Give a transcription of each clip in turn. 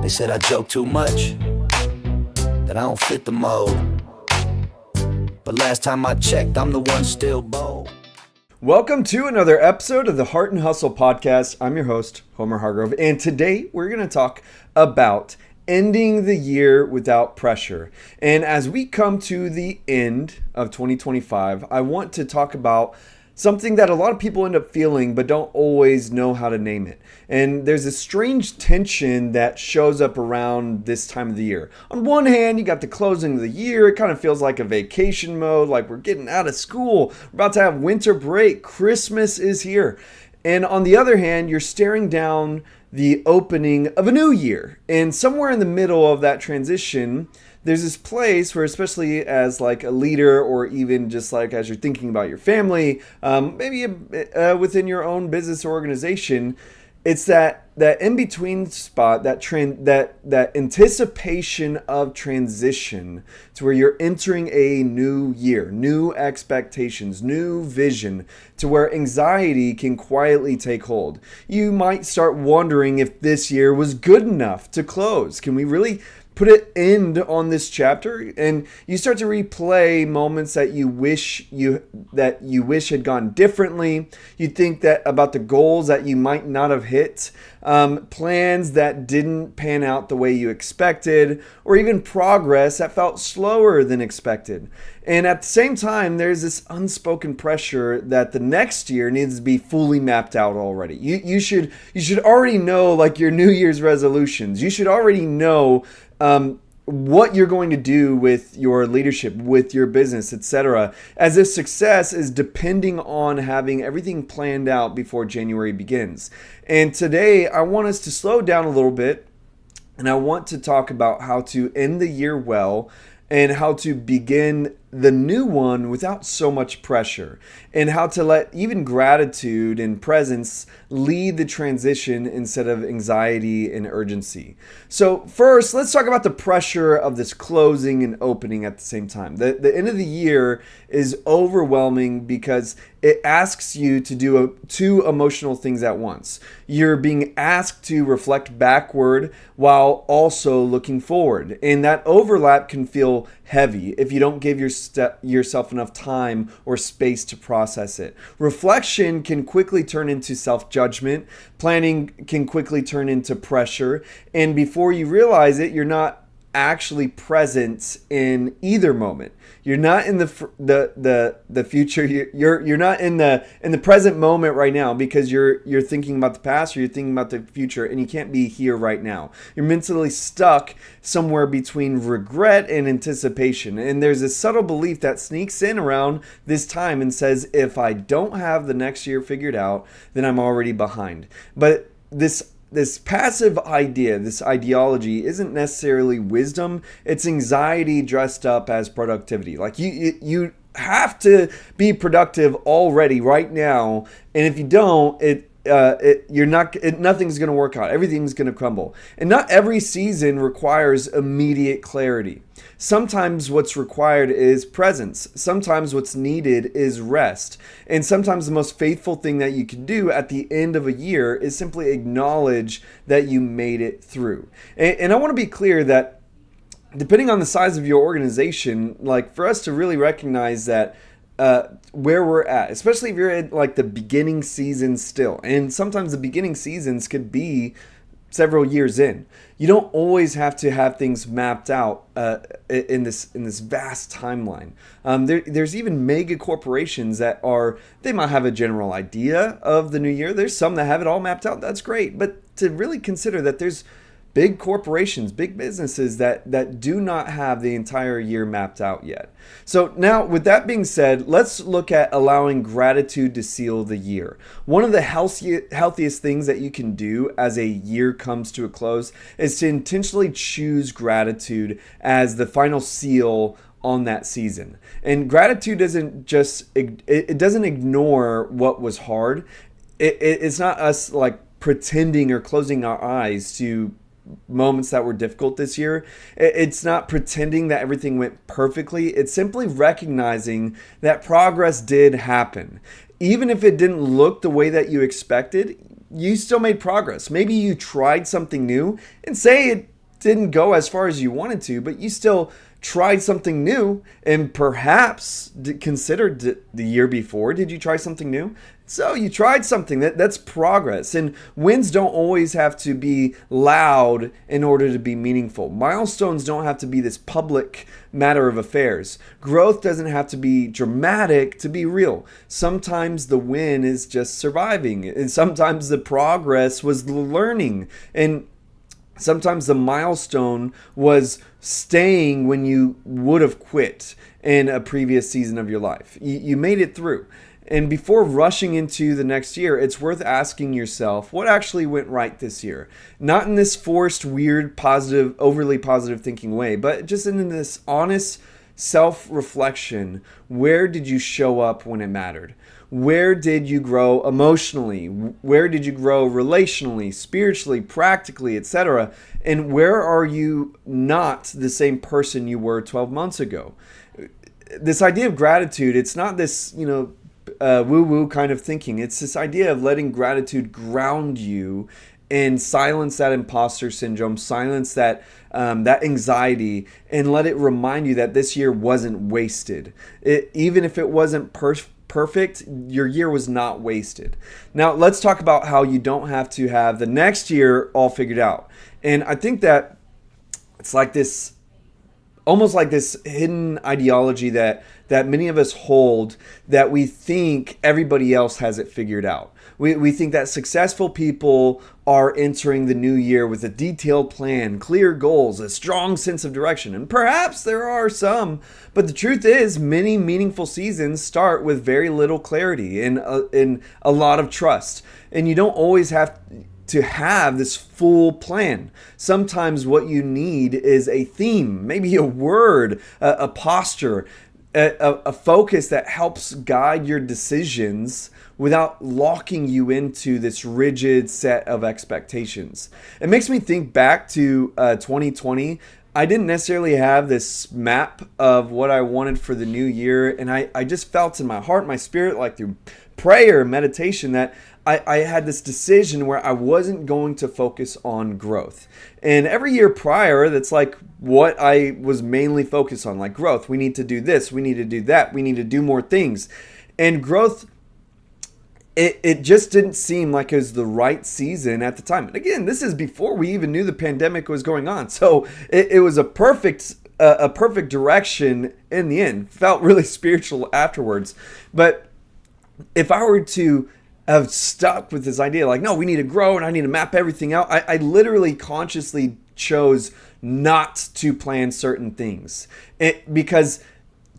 They said I joke too much, that I don't fit the mold. But last time I checked, I'm the one still bold. Welcome to another episode of the Heart and Hustle podcast. I'm your host, Homer Hargrove, and today we're going to talk about ending the year without pressure. And as we come to the end of 2025, I want to talk about something that a lot of people end up feeling but don't always know how to name it. And there's a strange tension that shows up around this time of the year. On one hand, you got the closing of the year. It kind of feels like a vacation mode, like we're getting out of school. We're about to have winter break. Christmas is here. And on the other hand, you're staring down the opening of a new year. And somewhere in the middle of that transition, there's this place where, especially as like a leader, or even just like as you're thinking about your family, maybe within your own business or organization, it's that in-between spot, that anticipation of transition to where you're entering a new year, new expectations, new vision, to where anxiety can quietly take hold. You might start wondering if this year was good enough to close. Can we really put an end on this chapter? And you start to replay moments that you wish had gone differently. You think that about the goals that you might not have hit, plans that didn't pan out the way you expected, or even progress that felt slower than expected. And at the same time, there's this unspoken pressure that the next year needs to be fully mapped out already. You should already know, like, your New Year's resolutions. You should already know what you're going to do with your leadership, with your business, etc. As if success is depending on having everything planned out before January begins. And today, I want us to slow down a little bit, and I want to talk about how to end the year well and how to begin the new one without so much pressure, and how to let even gratitude and presence lead the transition instead of anxiety and urgency. So first, let's talk about the pressure of this closing and opening at the same time. The end of the year is overwhelming because it asks you to do two emotional things at once. You're being asked to reflect backward while also looking forward. And that overlap can feel heavy if you don't give yourself enough time or space to process it. Reflection can quickly turn into self-judgment. Planning can quickly turn into pressure. And before you realize it, you're not actually present in either moment. You're not in the future. You're not in the present moment right now, because you're thinking about the past, or you're thinking about the future, and you can't be here right now. You're mentally stuck somewhere between regret and anticipation. And there's a subtle belief that sneaks in around this time and says, if I don't have the next year figured out, then I'm already behind. But this passive idea, this ideology, isn't necessarily wisdom. It's anxiety dressed up as productivity. Like you have to be productive already right now, and if you don't, nothing's going to work out. Everything's going to crumble. And not every season requires immediate clarity. Sometimes what's required is presence. Sometimes what's needed is rest. And sometimes the most faithful thing that you can do at the end of a year is simply acknowledge that you made it through. And I want to be clear that depending on the size of your organization, like, for us to really recognize that where we're at, especially if you're at like the beginning season still. And sometimes the beginning seasons could be several years in. You don't always have to have things mapped out in this vast timeline. There's even mega corporations they might have a general idea of the new year. There's some that have it all mapped out. That's great. But to really consider that there's big corporations, big businesses that do not have the entire year mapped out yet. So now, with that being said, let's look at allowing gratitude to seal the year. One of the healthiest things that you can do as a year comes to a close is to intentionally choose gratitude as the final seal on that season. And gratitude doesn't ignore what was hard. It's not us like pretending or closing our eyes to moments that were difficult this year. It's not pretending that everything went perfectly. It's simply recognizing that progress did happen. Even if it didn't look the way that you expected, you still made progress. Maybe you tried something new, and say didn't go as far as you wanted to, but you still tried something new and perhaps considered the year before. Did you try something new? So you tried something. That's progress. And wins don't always have to be loud in order to be meaningful. Milestones don't have to be this public matter of affairs. Growth doesn't have to be dramatic to be real. Sometimes the win is just surviving, and sometimes the progress was the learning. And sometimes the milestone was staying when you would have quit in a previous season of your life. You made it through. And before rushing into the next year, it's worth asking yourself what actually went right this year. Not in this forced, weird, positive, overly positive thinking way, but just in this honest self-reflection. Where did you show up when it mattered? Where did you grow emotionally? Where did you grow relationally, spiritually, practically, etc.? And where are you not the same person you were 12 months ago? This idea of gratitude, it's not this, woo-woo kind of thinking. It's this idea of letting gratitude ground you and silence that imposter syndrome, silence that anxiety, and let it remind you that this year wasn't wasted. Even if it wasn't perfect, your year was not wasted. Now, let's talk about how you don't have to have the next year all figured out. And I think that it's like this, almost like this hidden ideology that many of us hold, that we think everybody else has it figured out. We think that successful people are entering the new year with a detailed plan, clear goals, a strong sense of direction. And perhaps there are some, but the truth is many meaningful seasons start with very little clarity and a lot of trust. And you don't always have to have this full plan. Sometimes what you need is a theme, maybe a word, a posture, a focus that helps guide your decisions without locking you into this rigid set of expectations. It makes me think back to 2020. I didn't necessarily have this map of what I wanted for the new year, and I just felt in my heart, my spirit, like through prayer, meditation, that I had this decision where I wasn't going to focus on growth. And every year prior, that's like what I was mainly focused on, like growth. We need to do this, we need to do that, we need to do more things. And growth, it just didn't seem like it was the right season at the time. And again, this is before we even knew the pandemic was going on. So it was a perfect direction in the end. Felt really spiritual afterwards. But if I were to have stuck with this idea, like, no, we need to grow and I need to map everything out, I literally consciously chose not to plan certain things. Because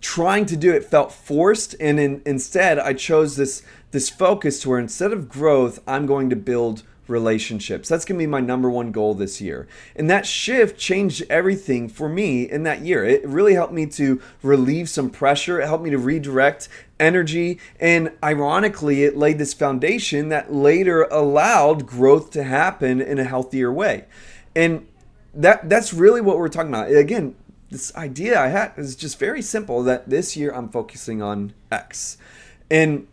trying to do it felt forced, and instead I chose this focus to where instead of growth, I'm going to build relationships. That's going to be my number one goal this year. And that shift changed everything for me in that year. It really helped me to relieve some pressure. It helped me to redirect energy. And ironically, it laid this foundation that later allowed growth to happen in a healthier way. And that's really what we're talking about. Again, this idea I had is just very simple, that this year I'm focusing on X. And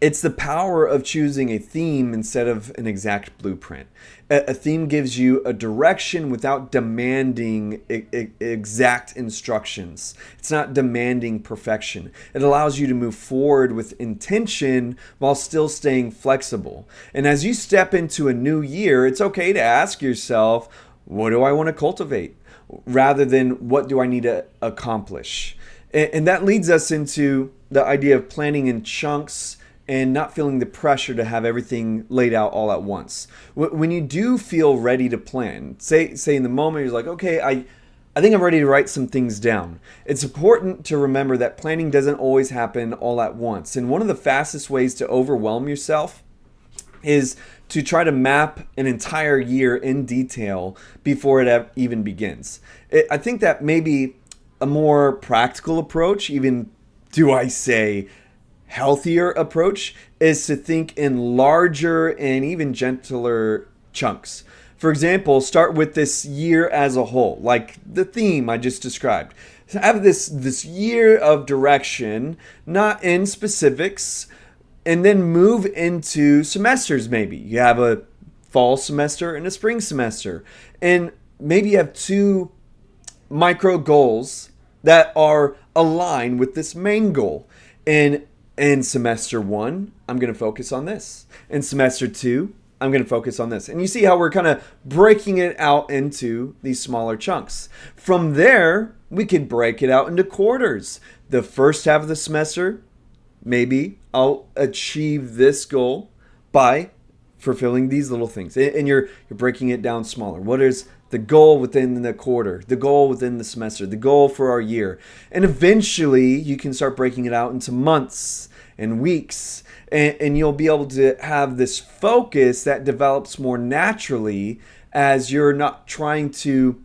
it's the power of choosing a theme instead of an exact blueprint. A theme gives you a direction without demanding exact instructions. It's not demanding perfection. It allows you to move forward with intention while still staying flexible. And as you step into a new year, it's okay to ask yourself, what do I want to cultivate? Rather than what do I need to accomplish? And that leads us into the idea of planning in chunks and not feeling the pressure to have everything laid out all at once. When you do feel ready to plan, say in the moment you're like, okay, I think I'm ready to write some things down. It's important to remember that planning doesn't always happen all at once. And one of the fastest ways to overwhelm yourself is to try to map an entire year in detail before it even begins. I think that maybe a more practical approach, even do I say healthier approach, is to think in larger and even gentler chunks. For example, start with this year as a whole, like the theme I just described. So have this year of direction, not in specifics, and then move into semesters maybe. You have a fall semester and a spring semester. And maybe you have two micro goals that are aligned with this main goal. In semester 1, I'm going to focus on this. In semester 2, I'm going to focus on this. And you see how we're kind of breaking it out into these smaller chunks. From there, we could break it out into quarters. The first half of the semester, maybe I'll achieve this goal by fulfilling these little things. And you're breaking it down smaller. What is the goal within the quarter, the goal within the semester, the goal for our year? And eventually you can start breaking it out into months and weeks, and you'll be able to have this focus that develops more naturally as you're not trying to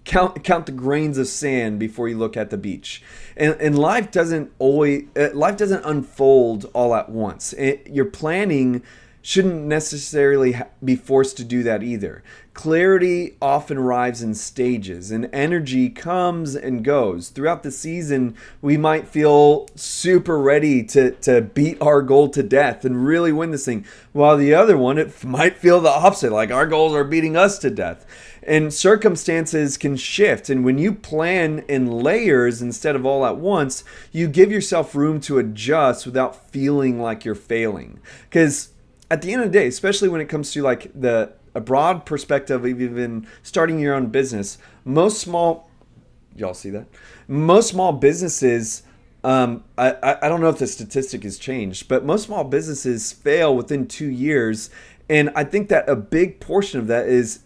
count the grains of sand before you look at the beach. And life doesn't unfold all at once. Your planning shouldn't necessarily be forced to do that either. Clarity often arrives in stages, and energy comes and goes. Throughout the season, we might feel super ready to beat our goal to death and really win this thing, while the other one, it might feel the opposite, like our goals are beating us to death. And circumstances can shift, and when you plan in layers instead of all at once, you give yourself room to adjust without feeling like you're failing. Because at the end of the day, especially when it comes to like a broad perspective of even starting your own business, most small businesses, I don't know if the statistic has changed, but most small businesses fail within 2 years. And I think that a big portion of that is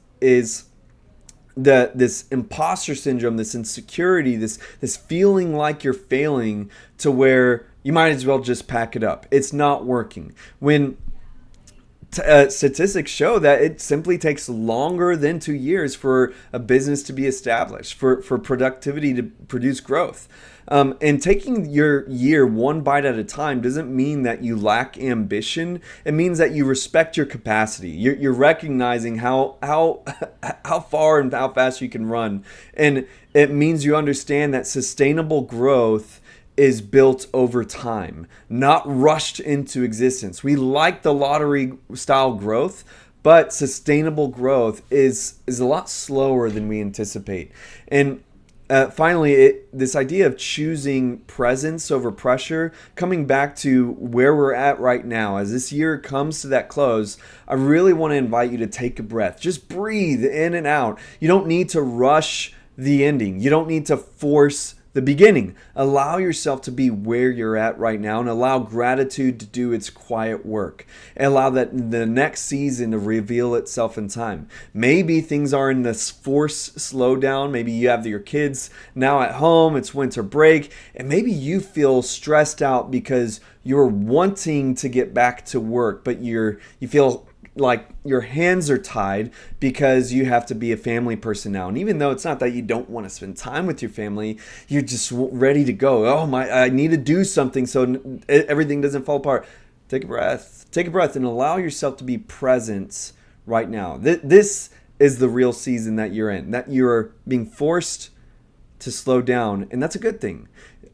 this imposter syndrome, this insecurity, this feeling like you're failing to where you might as well just pack it up. It's not working. When statistics show that it simply takes longer than 2 years for a business to be established, for productivity to produce growth. And taking your year one bite at a time doesn't mean that you lack ambition. It means that you respect your capacity. You're recognizing how far and how fast you can run. And it means you understand that sustainable growth is built over time, not rushed into existence. We like the lottery style growth, but sustainable growth is a lot slower than we anticipate. And finally, this idea of choosing presence over pressure, coming back to where we're at right now, as this year comes to that close, I really want to invite you to take a breath. Just breathe in and out. You don't need to rush the ending. You don't need to force the beginning. Allow yourself to be where you're at right now, and allow gratitude to do its quiet work. And allow that the next season to reveal itself in time. Maybe things are in this forced slowdown. Maybe you have your kids now at home, it's winter break, and maybe you feel stressed out because you're wanting to get back to work, but you feel like your hands are tied because you have to be a family person now. And even though it's not that you don't want to spend time with your family, you're just ready to go. Oh I need to do something so everything doesn't fall apart. Take a breath and allow yourself to be present right now. This is the real season that you're in, that you're being forced to slow down. And that's a good thing.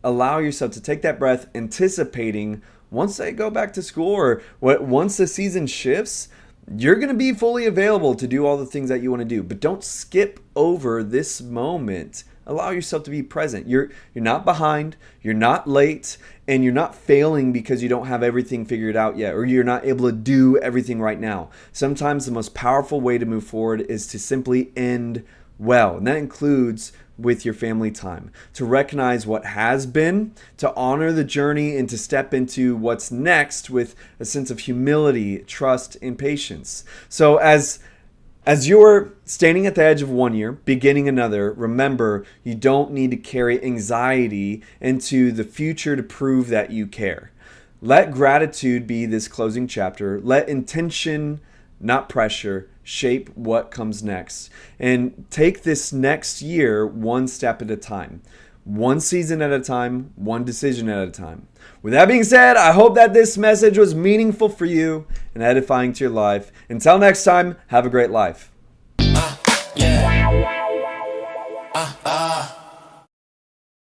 Allow yourself to take that breath, anticipating once they go back to school or once the season shifts, you're going to be fully available to do all the things that you want to do. But don't skip over this moment. Allow yourself to be present. You're not behind, you're not late, and you're not failing because you don't have everything figured out yet, or you're not able to do everything right now. Sometimes the most powerful way to move forward is to simply end well. And that includes with your family time, to recognize what has been, to honor the journey, and to step into what's next with a sense of humility, trust, and patience. So as you're standing at the edge of one year, beginning another, remember you don't need to carry anxiety into the future to prove that you care. Let gratitude be this closing chapter. Let intention, not pressure, shape what comes next. And take this next year one step at a time. One season at a time, one decision at a time. With that being said, I hope that this message was meaningful for you and edifying to your life. Until next time, have a great life. Yeah.